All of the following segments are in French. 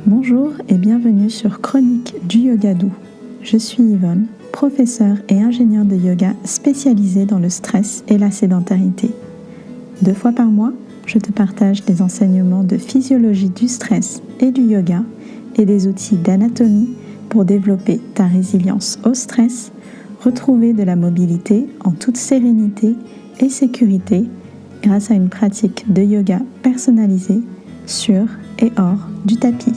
Bonjour et bienvenue sur Chronique du Yoga Doux. Je suis Yvonne, professeure et ingénieure de yoga spécialisée dans le stress et la sédentarité. 2 fois par mois, je te partage des enseignements de physiologie du stress et du yoga et des outils d'anatomie pour développer ta résilience au stress, retrouver de la mobilité en toute sérénité et sécurité grâce à une pratique de yoga personnalisée sur et hors du tapis.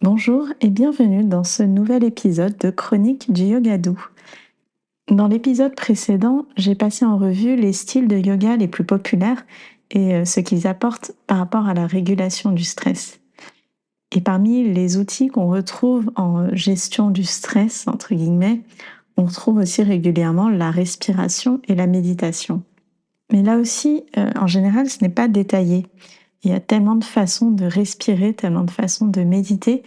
Bonjour et bienvenue dans ce nouvel épisode de Chronique du Yoga Doux. Dans l'épisode précédent, j'ai passé en revue les styles de yoga les plus populaires et ce qu'ils apportent par rapport à la régulation du stress. Et parmi les outils qu'on retrouve en gestion du stress, entre guillemets, on retrouve aussi régulièrement la respiration et la méditation. Mais là aussi, en général, ce n'est pas détaillé. Il y a tellement de façons de respirer, tellement de façons de méditer,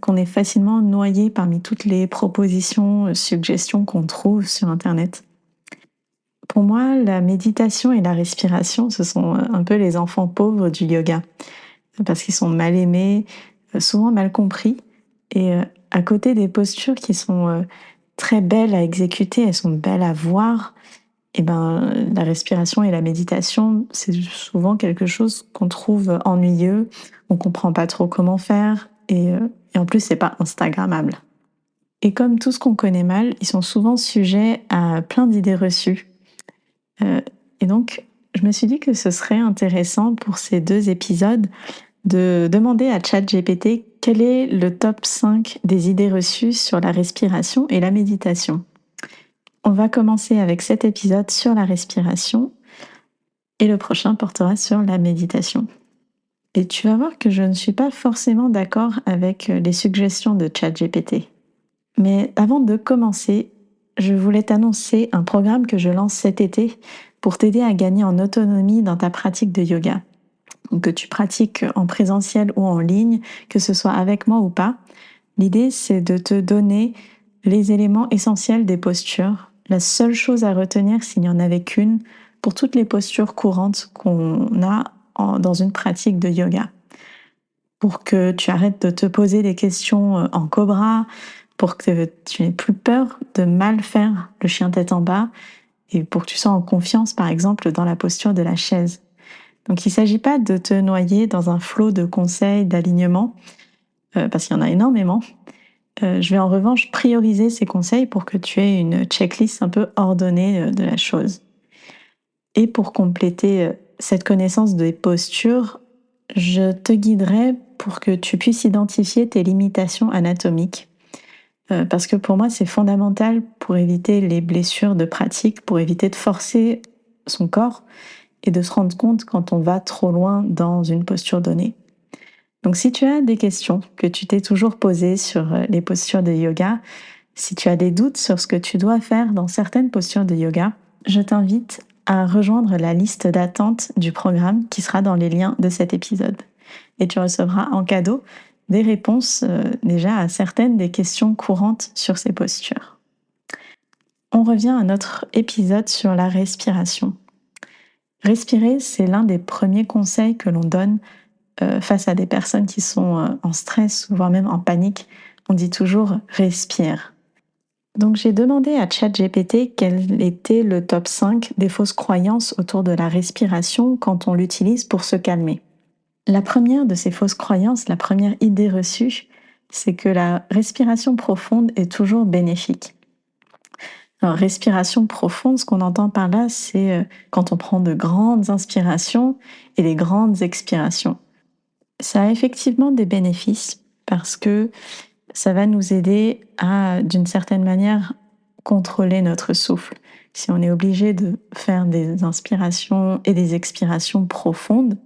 qu'on est facilement noyé parmi toutes les propositions, suggestions qu'on trouve sur Internet. Pour moi, la méditation et la respiration, ce sont un peu les enfants pauvres du yoga, parce qu'ils sont mal aimés, souvent mal compris, et à côté des postures qui sont très belles à exécuter, elles sont belles à voir, et la respiration et la méditation, c'est souvent quelque chose qu'on trouve ennuyeux, on comprend pas trop comment faire, et en plus, c'est pas instagrammable. Et comme tout ce qu'on connaît mal, ils sont souvent sujets à plein d'idées reçues. Et donc, je me suis dit que ce serait intéressant pour ces 2 épisodes de demander à ChatGPT quel est le top 5 des idées reçues sur la respiration et la méditation. On va commencer avec cet épisode sur la respiration et le prochain portera sur la méditation. Et tu vas voir que je ne suis pas forcément d'accord avec les suggestions de ChatGPT. Mais avant de commencer, je voulais t'annoncer un programme que je lance cet été pour t'aider à gagner en autonomie dans ta pratique de yoga. Donc, que tu pratiques en présentiel ou en ligne, que ce soit avec moi ou pas. L'idée, c'est de te donner les éléments essentiels des postures, la seule chose à retenir s'il n'y en avait qu'une, pour toutes les postures courantes qu'on a dans une pratique de yoga. Pour que tu arrêtes de te poser des questions en cobra, pour que tu n'aies plus peur de mal faire le chien tête en bas, et pour que tu sois en confiance, par exemple, dans la posture de la chaise. Donc il ne s'agit pas de te noyer dans un flot de conseils, d'alignement, parce qu'il y en a énormément. Je vais en revanche prioriser ces conseils pour que tu aies une checklist un peu ordonnée de la chose. Et pour compléter cette connaissance des postures, je te guiderai pour que tu puisses identifier tes limitations anatomiques. Parce que pour moi, c'est fondamental pour éviter les blessures de pratique, pour éviter de forcer son corps et de se rendre compte quand on va trop loin dans une posture donnée. Donc si tu as des questions que tu t'es toujours posées sur les postures de yoga, si tu as des doutes sur ce que tu dois faire dans certaines postures de yoga, je t'invite à rejoindre la liste d'attente du programme qui sera dans les liens de cet épisode. Et tu recevras en cadeau des réponses déjà à certaines des questions courantes sur ces postures. On revient à notre épisode sur la respiration. Respirer, c'est l'un des premiers conseils que l'on donne face à des personnes qui sont en stress, voire même en panique. On dit toujours « respire ». Donc j'ai demandé à ChatGPT quel était le top 5 des fausses croyances autour de la respiration quand on l'utilise pour se calmer. La première de ces fausses croyances, la première idée reçue, c'est que la respiration profonde est toujours bénéfique. Alors, respiration profonde, ce qu'on entend par là, c'est quand on prend de grandes inspirations et des grandes expirations. Ça a effectivement des bénéfices parce que ça va nous aider à, d'une certaine manière, contrôler notre souffle. Si on est obligé de faire des inspirations et des expirations profondes,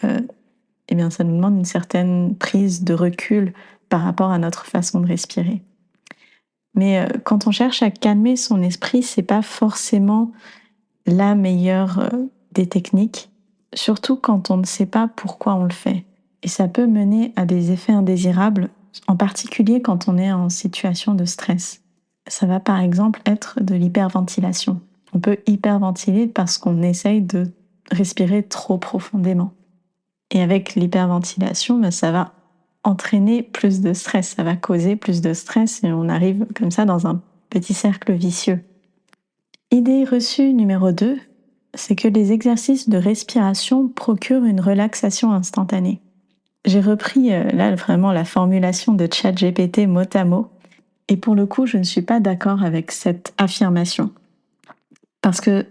ça nous demande une certaine prise de recul par rapport à notre façon de respirer. Mais quand on cherche à calmer son esprit, c'est pas forcément la meilleure des techniques, surtout quand on ne sait pas pourquoi on le fait. Et ça peut mener à des effets indésirables, en particulier quand on est en situation de stress. Ça va par exemple être de l'hyperventilation. On peut hyperventiler parce qu'on essaye de respirer trop profondément. Et avec l'hyperventilation, ça va entraîner plus de stress, ça va causer plus de stress et on arrive comme ça dans un petit cercle vicieux. Idée reçue numéro 2, c'est que les exercices de respiration procurent une relaxation instantanée. J'ai repris là vraiment la formulation de ChatGPT mot à mot et pour le coup, je ne suis pas d'accord avec cette affirmation. Parce que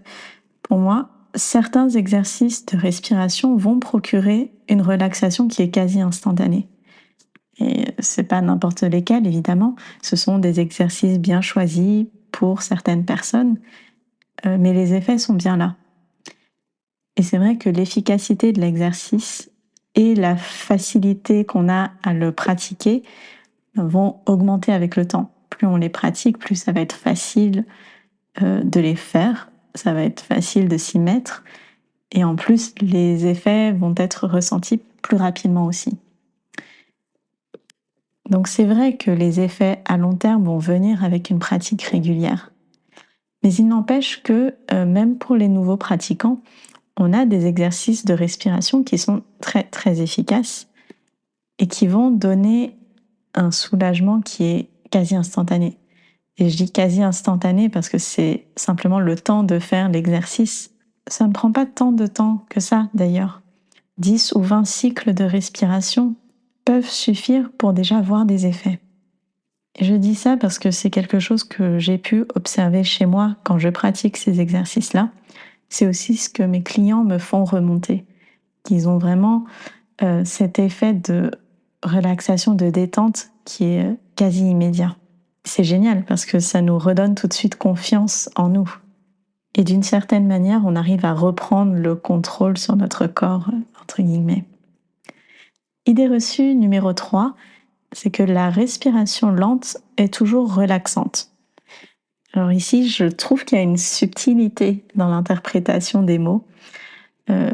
pour moi, certains exercices de respiration vont procurer une relaxation qui est quasi instantanée. Et c'est pas n'importe lesquels, évidemment. Ce sont des exercices bien choisis pour certaines personnes, mais les effets sont bien là. Et c'est vrai que l'efficacité de l'exercice et la facilité qu'on a à le pratiquer vont augmenter avec le temps. Plus on les pratique, plus ça va être facile de les faire, ça va être facile de s'y mettre. Et en plus, les effets vont être ressentis plus rapidement aussi. Donc c'est vrai que les effets à long terme vont venir avec une pratique régulière. Mais il n'empêche que même pour les nouveaux pratiquants, on a des exercices de respiration qui sont très très efficaces et qui vont donner un soulagement qui est quasi instantané. Et je dis quasi instantané parce que c'est simplement le temps de faire l'exercice. Ça ne prend pas tant de temps que ça d'ailleurs. 10 ou 20 cycles de respiration peuvent suffire pour déjà voir des effets. Et je dis ça parce que c'est quelque chose que j'ai pu observer chez moi quand je pratique ces exercices-là. C'est aussi ce que mes clients me font remonter, qu'ils ont vraiment cet effet de relaxation, de détente qui est quasi immédiat. C'est génial parce que ça nous redonne tout de suite confiance en nous. Et d'une certaine manière, on arrive à reprendre le contrôle sur notre corps, entre guillemets. Idée reçue numéro 3, c'est que la respiration lente est toujours relaxante. Alors ici, je trouve qu'il y a une subtilité dans l'interprétation des mots,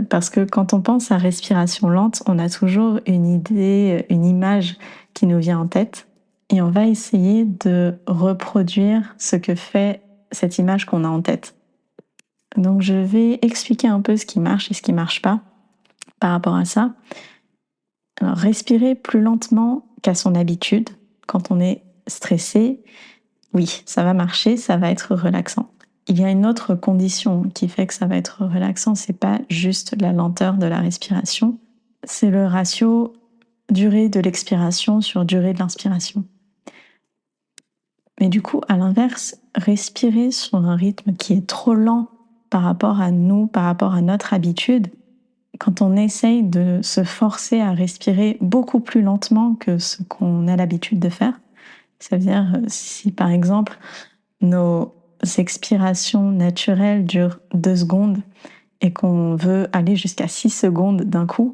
parce que quand on pense à respiration lente, on a toujours une idée, une image qui nous vient en tête, et on va essayer de reproduire ce que fait cette image qu'on a en tête. Donc je vais expliquer un peu ce qui marche et ce qui marche pas par rapport à ça. Alors, respirer plus lentement qu'à son habitude, quand on est stressé, oui, ça va marcher, ça va être relaxant. Il y a une autre condition qui fait que ça va être relaxant, c'est pas juste la lenteur de la respiration, c'est le ratio durée de l'expiration sur durée de l'inspiration. Mais du coup, à l'inverse, respirer sur un rythme qui est trop lent par rapport à nous, par rapport à notre habitude, quand on essaye de se forcer à respirer beaucoup plus lentement que ce qu'on a l'habitude de faire, ça veut dire si par exemple nos expirations naturelles durent 2 secondes et qu'on veut aller jusqu'à 6 secondes d'un coup,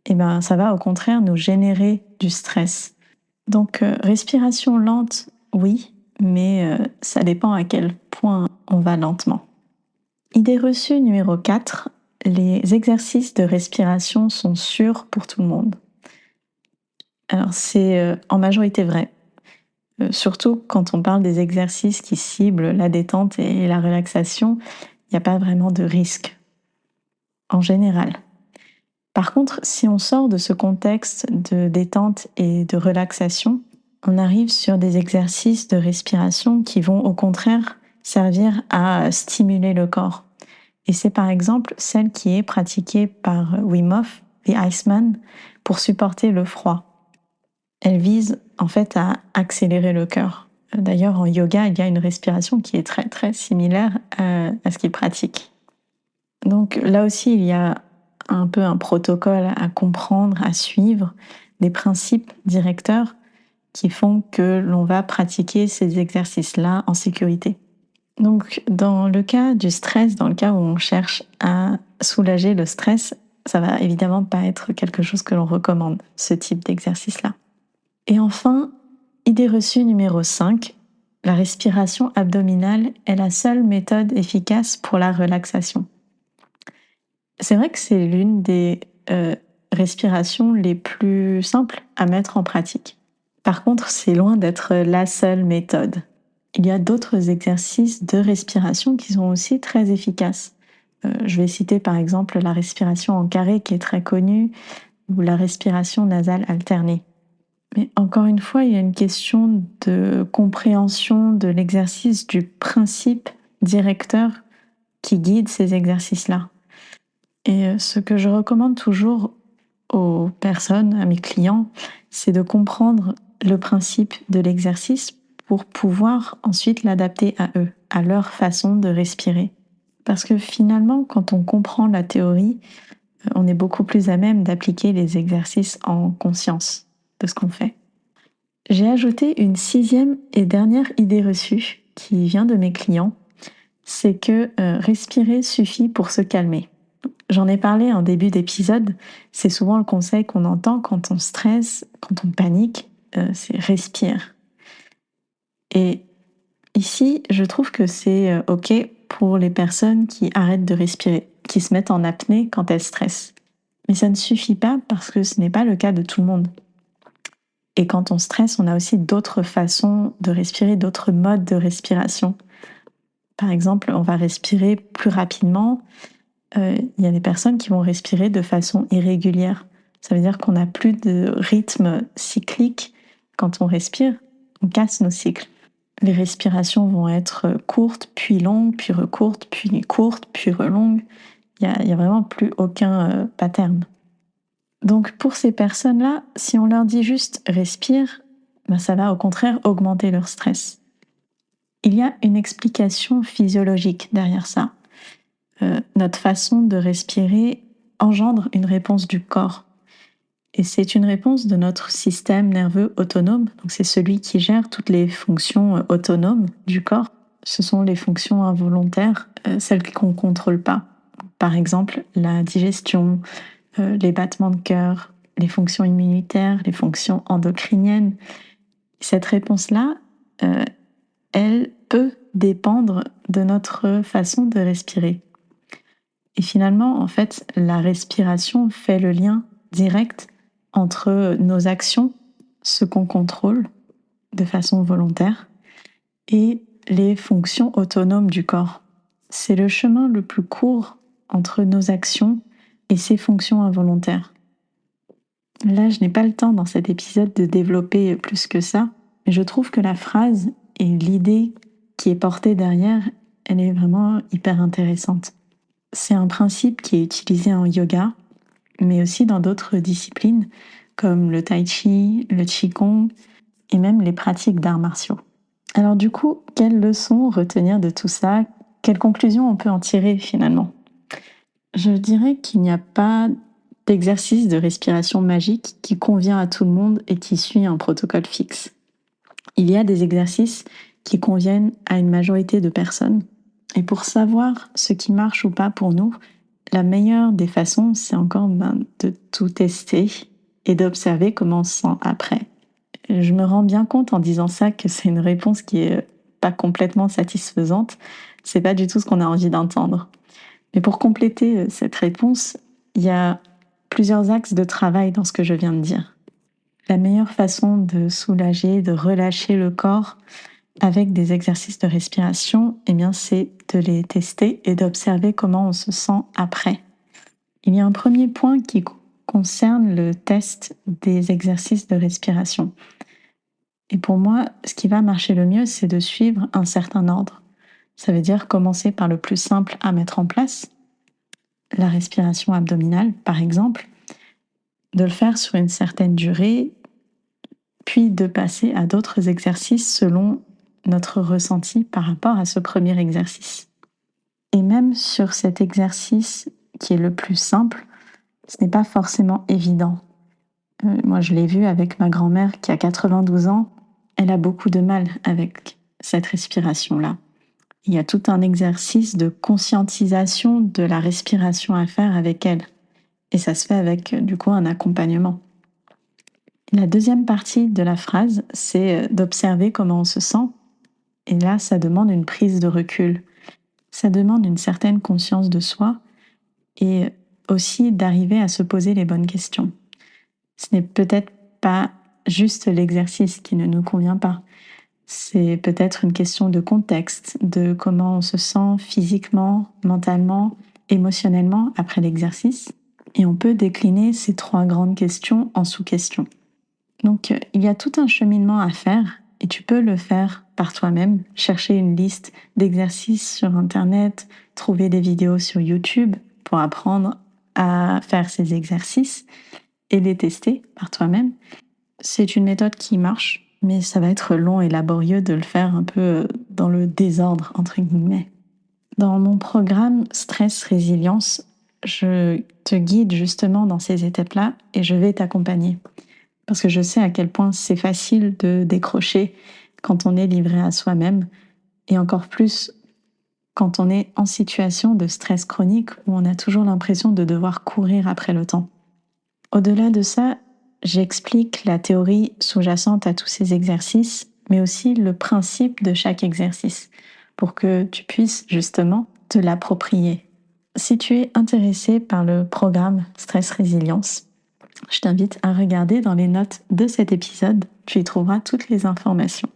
et ben ça va au contraire nous générer du stress. Donc respiration lente, oui, mais ça dépend à quel point on va lentement. Idée reçue numéro 4, les exercices de respiration sont sûrs pour tout le monde. Alors c'est en majorité vrai. Surtout quand on parle des exercices qui ciblent la détente et la relaxation, il n'y a pas vraiment de risque, en général. Par contre, si on sort de ce contexte de détente et de relaxation, on arrive sur des exercices de respiration qui vont au contraire servir à stimuler le corps. Et c'est par exemple celle qui est pratiquée par Wim Hof, The Iceman, pour supporter le froid. Elle vise en fait à accélérer le cœur. D'ailleurs, en yoga, il y a une respiration qui est très très similaire à ce qu'il pratique. Donc là aussi, il y a un peu un protocole à comprendre, à suivre, des principes directeurs qui font que l'on va pratiquer ces exercices-là en sécurité. Donc dans le cas du stress, dans le cas où on cherche à soulager le stress, ça va évidemment pas être quelque chose que l'on recommande, ce type d'exercice-là. Et enfin, idée reçue numéro 5, la respiration abdominale est la seule méthode efficace pour la relaxation. C'est vrai que c'est l'une des respirations les plus simples à mettre en pratique. Par contre, c'est loin d'être la seule méthode. Il y a d'autres exercices de respiration qui sont aussi très efficaces. Je vais citer par exemple la respiration en carré qui est très connue ou la respiration nasale alternée. Mais encore une fois, il y a une question de compréhension de l'exercice, du principe directeur qui guide ces exercices-là. Et ce que je recommande toujours aux personnes, à mes clients, c'est de comprendre le principe de l'exercice pour pouvoir ensuite l'adapter à eux, à leur façon de respirer. Parce que finalement, quand on comprend la théorie, on est beaucoup plus à même d'appliquer les exercices en conscience de ce qu'on fait. J'ai ajouté une 6e et dernière idée reçue qui vient de mes clients, c'est que respirer suffit pour se calmer. J'en ai parlé en début d'épisode, c'est souvent le conseil qu'on entend quand on stresse, quand on panique, c'est respire. Et ici, je trouve que c'est OK pour les personnes qui arrêtent de respirer, qui se mettent en apnée quand elles stressent. Mais ça ne suffit pas parce que ce n'est pas le cas de tout le monde. Et quand on stresse, on a aussi d'autres façons de respirer, d'autres modes de respiration. Par exemple, on va respirer plus rapidement. Il y a des personnes qui vont respirer de façon irrégulière. Ça veut dire qu'on n'a plus de rythme cyclique. Quand on respire, on casse nos cycles. Les respirations vont être courtes, puis longues, puis recourtes, puis courtes, puis relongues. Il y a vraiment plus aucun pattern. Donc pour ces personnes-là, si on leur dit juste respire, ben ça va au contraire augmenter leur stress. Il y a une explication physiologique derrière ça. Notre façon de respirer engendre une réponse du corps. Et c'est une réponse de notre système nerveux autonome. Donc c'est celui qui gère toutes les fonctions autonomes du corps. Ce sont les fonctions involontaires, celles qu'on ne contrôle pas. Par exemple, la digestion, les battements de cœur, les fonctions immunitaires, les fonctions endocriniennes. Cette réponse-là, elle peut dépendre de notre façon de respirer. Et finalement, en fait, la respiration fait le lien direct entre nos actions, ce qu'on contrôle de façon volontaire, et les fonctions autonomes du corps. C'est le chemin le plus court entre nos actions et ces fonctions involontaires. Là, je n'ai pas le temps dans cet épisode de développer plus que ça, mais je trouve que la phrase et l'idée qui est portée derrière, elle est vraiment hyper intéressante. C'est un principe qui est utilisé en yoga, mais aussi dans d'autres disciplines comme le tai chi, le qigong et même les pratiques d'arts martiaux. Alors du coup, quelles leçons retenir de tout ça? Quelles conclusions on peut en tirer finalement? Je dirais qu'il n'y a pas d'exercice de respiration magique qui convient à tout le monde et qui suit un protocole fixe. Il y a des exercices qui conviennent à une majorité de personnes. Et pour savoir ce qui marche ou pas pour nous, la meilleure des façons, c'est encore de tout tester et d'observer comment on se sent après. Je me rends bien compte en disant ça que c'est une réponse qui est pas complètement satisfaisante. C'est pas du tout ce qu'on a envie d'entendre. Mais pour compléter cette réponse, il y a plusieurs axes de travail dans ce que je viens de dire. La meilleure façon de soulager, de relâcher le corps avec des exercices de respiration, eh bien, c'est de les tester et d'observer comment on se sent après. Il y a un premier point qui concerne le test des exercices de respiration. Et pour moi, ce qui va marcher le mieux, c'est de suivre un certain ordre. Ça veut dire commencer par le plus simple à mettre en place, la respiration abdominale par exemple, de le faire sur une certaine durée, puis de passer à d'autres exercices selon notre ressenti par rapport à ce premier exercice. Et même sur cet exercice qui est le plus simple, ce n'est pas forcément évident. Moi, je l'ai vu avec ma grand-mère qui a 92 ans, elle a beaucoup de mal avec cette respiration-là. Il y a tout un exercice de conscientisation de la respiration à faire avec elle. Et ça se fait avec, du coup, un accompagnement. La deuxième partie de la phrase, c'est d'observer comment on se sent. Et là, ça demande une prise de recul. Ça demande une certaine conscience de soi et aussi d'arriver à se poser les bonnes questions. Ce n'est peut-être pas juste l'exercice qui ne nous convient pas. C'est peut-être une question de contexte, de comment on se sent physiquement, mentalement émotionnellement après l'exercice. Et on peut décliner ces 3 grandes questions en sous-questions. Donc, il y a tout un cheminement à faire et tu peux le faire par toi-même. Chercher une liste d'exercices sur Internet, trouver des vidéos sur YouTube pour apprendre à faire ces exercices et les tester par toi-même. C'est une méthode qui marche, mais ça va être long et laborieux de le faire un peu dans le désordre, entre guillemets. Dans mon programme Stress Résilience, je te guide justement dans ces étapes-là et je vais t'accompagner. Parce que je sais à quel point c'est facile de décrocher quand on est livré à soi-même et encore plus quand on est en situation de stress chronique où on a toujours l'impression de devoir courir après le temps. Au-delà de ça, j'explique la théorie sous-jacente à tous ces exercices, mais aussi le principe de chaque exercice pour que tu puisses justement te l'approprier. Si tu es intéressé par le programme Stress Résilience, je t'invite à regarder dans les notes de cet épisode, tu y trouveras toutes les informations.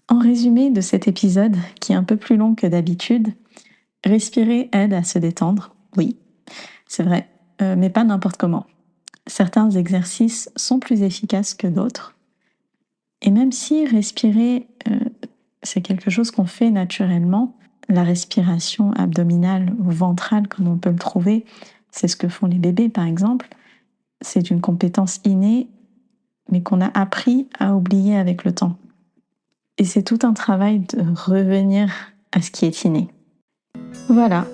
En résumé de cet épisode, qui est un peu plus long que d'habitude, respirer aide à se détendre, oui, c'est vrai, mais pas n'importe comment. Certains exercices sont plus efficaces que d'autres. Et même si respirer, c'est quelque chose qu'on fait naturellement, la respiration abdominale ou ventrale, comme on peut le trouver, c'est ce que font les bébés par exemple, c'est une compétence innée, mais qu'on a appris à oublier avec le temps. Et c'est tout un travail de revenir à ce qui est inné. Voilà,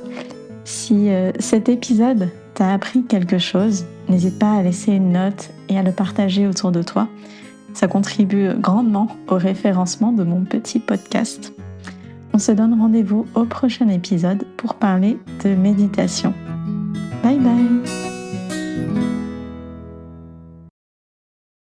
si cet épisode t'a appris quelque chose, n'hésite pas à laisser une note et à le partager autour de toi. Ça contribue grandement au référencement de mon petit podcast. On se donne rendez-vous au prochain épisode pour parler de méditation. Bye bye!